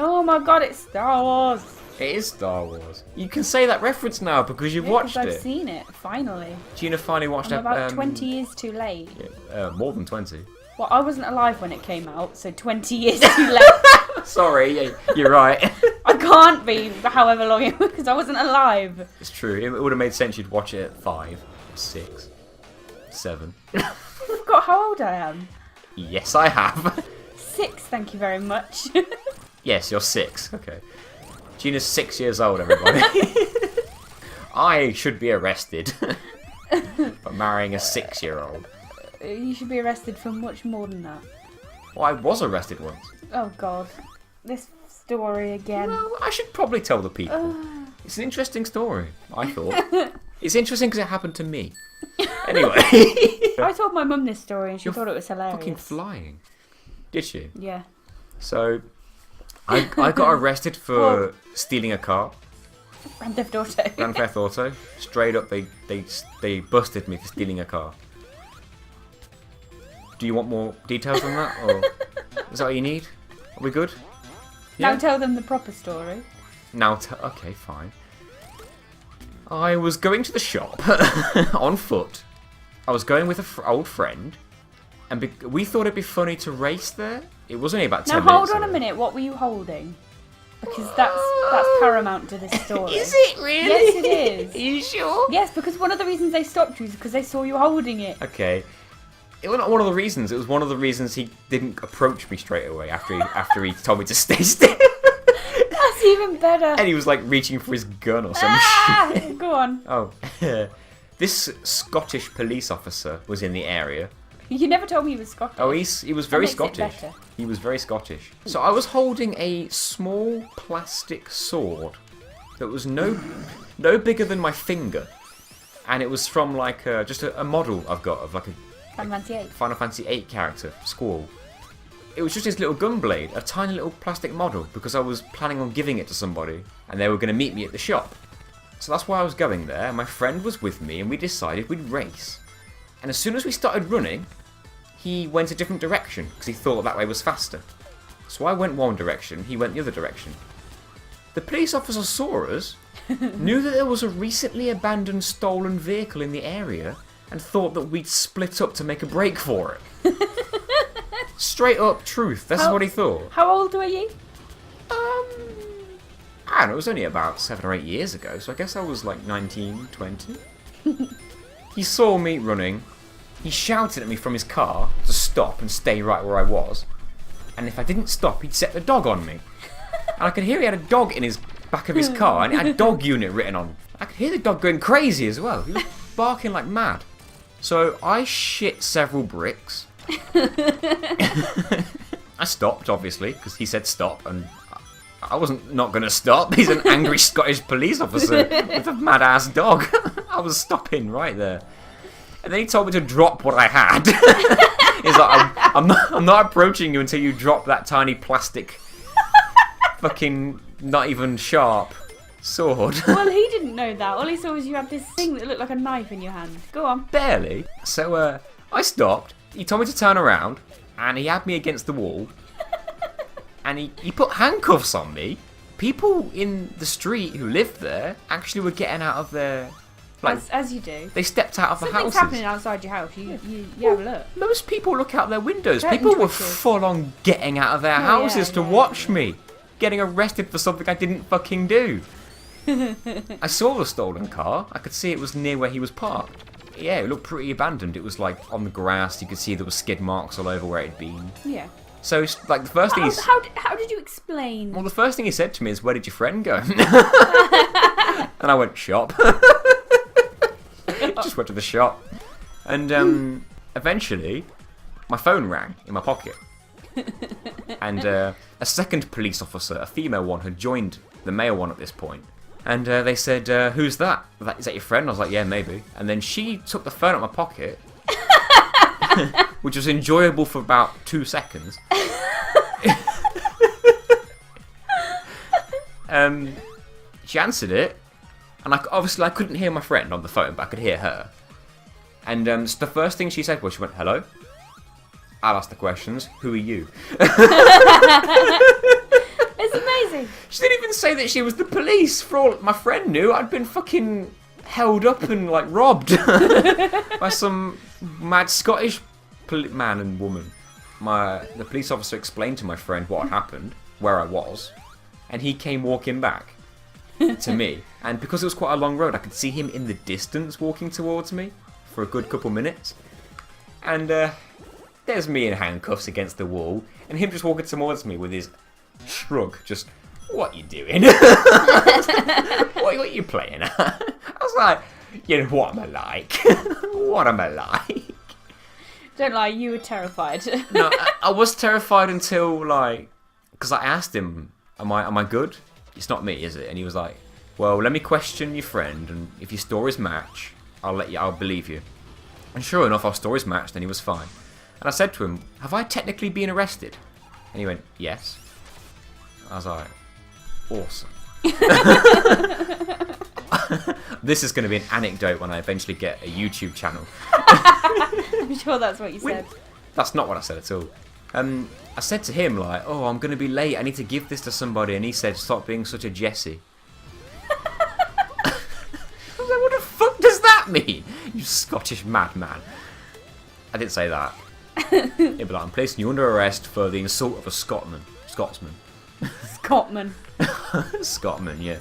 Oh my god, it's Star Wars. It is Star Wars. You can say that reference now because you've watched I've it. seen it, finally. Gina finally watched it. I'm about 20 years too late. More than 20. Well, I wasn't alive when it came out, so 20 years too late. Sorry, you're right. I can't be however long it was because I wasn't alive. It's true. It would have made sense you'd watch it at 5, 6, 7. I forgot how old I am. Yes, I have. 6, thank you very much. Yes, you're 6. Okay. Gina's 6 years old, everybody. I should be arrested for marrying a 6-year-old. You should be arrested for much more than that. Well, I was arrested once. Oh god. This story again. Well, I should probably tell the people. It's an interesting story, I thought. It's interesting because it happened to me. Anyway. I told my mum this story and she You're thought it was hilarious. fucking flying. Did she? Yeah. So, I got arrested for stealing a car. Grand Theft Auto. Grand Theft Auto. Straight up, they busted me for stealing a car. Do you want more details on that, or is that what you need? Are we good? Now tell them the proper story. Okay, fine. I was going to the shop on foot. I was going with an old friend, and we thought it'd be funny to race there. It was only about 10 minutes. Now hold on away. a minute. What were you holding? Because that's paramount to this story. Is it really? Yes, it is. Are you sure? Yes, because one of the reasons they stopped you is because they saw you holding it. Okay. It was not one of the reasons. It was one of the reasons he didn't approach me straight away after he told me to stay still. That's even better. And he was like reaching for his gun or some shit. Go on. Oh. This Scottish police officer was in the area. You never told me he was Scottish. Oh, he was very makes it Scottish. better. He was very Scottish. So I was holding a small plastic sword that was no bigger than my finger, and it was from like just a model I've got of like a Final Fantasy VIII character, Squall. It was just his little gun blade, a tiny little plastic model, because I was planning on giving it to somebody, and they were going to meet me at the shop. So that's why I was going there. My friend was with me, and we decided we'd race. And as soon as we started running, he went a different direction, because he thought that way was faster. So I went one direction, he went the other direction. The police officer saw us, knew that there was a recently abandoned stolen vehicle in the area, and thought that we'd split up to make a break for it. Straight up truth, that's what he thought. How old were you? I don't know, it was only about 7 or 8 years ago, so I guess I was like 19, 20. He saw me running. He shouted at me from his car to stop and stay right where I was. And if I didn't stop, he'd set the dog on me. And I could hear he had a dog in his back of his car, and it had dog unit written on. I could hear the dog going crazy as well. He was barking like mad. So I shit several bricks. I stopped, obviously, because he said stop, and I wasn't not going to stop. He's an angry Scottish police officer with a mad-ass dog. I was stopping right there. And then he told me to drop what I had. He's like, I'm not approaching you until you drop that tiny plastic, fucking not even sharp sword. Well, he didn't know that. All he saw was you had this thing that looked like a knife in your hand. Go on. Barely. So I stopped. He told me to turn around, and he had me against the wall. And he put handcuffs on me. People in the street who lived there actually were getting out of their... Like, as you do. They stepped out of the Something's houses. happening outside your house. You have a look. Most people look out their windows. Curtain People were twitches. full on getting out of their houses to watch me. Getting arrested for something I didn't fucking do. I saw the stolen car. I could see it was near where he was parked. Yeah, it looked pretty abandoned. It was like on the grass. You could see there were skid marks all over where it'd been. Yeah. So, like, the first thing How did you explain? Well, the first thing he said to me is, "Where did your friend go?" And I went, "Shop." Just went to the shop. And eventually, my phone rang in my pocket. And a second police officer, a female one, had joined the male one at this point. And they said, "Who's that? Is that your friend?" I was like, "Yeah, maybe." And then she took the phone out of my pocket, which was enjoyable for about 2 seconds. She answered it, and obviously I couldn't hear my friend on the phone, but I could hear her. And so the first thing she said was, she went, "Hello?" I'll ask the questions. "Who are you?" It's say? She didn't even say that she was the police. For all my friend knew, I'd been fucking held up and like robbed by some mad Scottish man and woman. The police officer explained to my friend what had happened, where I was, and he came walking back to me. And because it was quite a long road, I could see him in the distance walking towards me for a good couple minutes. And there's me in handcuffs against the wall, and him just walking towards me with his shrug, just, what you doing? what you playing at? I was like, you know, what am I like? What am I like? Don't lie, you were terrified. No, I was terrified until, like, because I asked him, am I good? It's not me, is it? And he was like, well, let me question your friend, and if your stories match, I'll believe you. And sure enough, our stories matched, and he was fine. And I said to him, have I technically been arrested? And he went, yes. I was like, awesome. This is going to be an anecdote when I eventually get a YouTube channel. I'm sure that's what you said. That's not what I said at all. I said to him, like, oh, I'm going to be late. I need to give this to somebody. And he said, stop being such a Jessie. I was like, what the fuck does that mean? You Scottish madman. I didn't say that. He'd be like, I'm placing you under arrest for the assault of a Scotsman. Scotman. Scotsman, yeah.